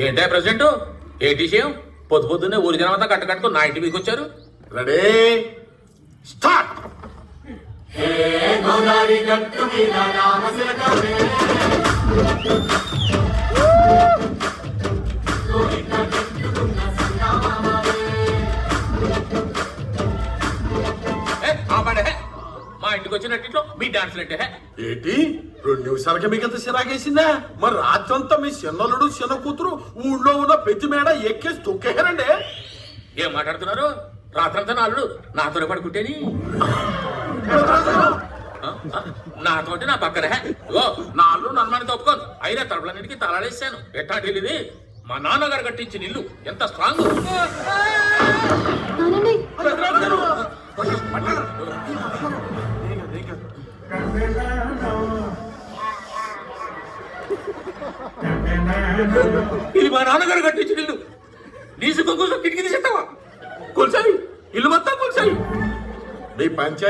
ఏంటా ప్రెసిడెంట్ ఏంటి విషయం? పొద్దు పొద్దున్నే ఊరి జనం అంతా కట్టుకట్టుకుని నా ఇంటి మీదకి వచ్చారు. Ready start. మా ఇంటికి వచ్చినట్టు మీ డాన్స్ అంటే ఏంటి 2 నిమిషాలకి మీకంత సిరాకేసిందా? మరి రాత్రంతా మీ చిన్నలుడు చిన్న కూతురు ఊళ్ళో ఉన్న పెద్ద మేడ ఎక్కేసి తొక్కేయారండి. ఏం మాట్లాడుతున్నారు? రాత్రంతా నాలుడు నాతోనే పడుకుంటేని నాతో నా పక్కన ఓ నాళ్ళు నన్ను తప్పుకోను. అయినా తలుపులన్నిటికీ తలాడేసాను. ఎట్టా తెలియదు మా నాన్నగారు కట్టించిన ఇల్లు ఎంత స్ట్రాంగ్. ఇది మా నాన్నగారు కట్టించిన ఇల్లు. నీ సుఖం కోసం కిటికీ తీసేస్తావా? కొలిసాయి ఇల్లు మొత్తం కొలిసాయి. మీ పంచాయతీ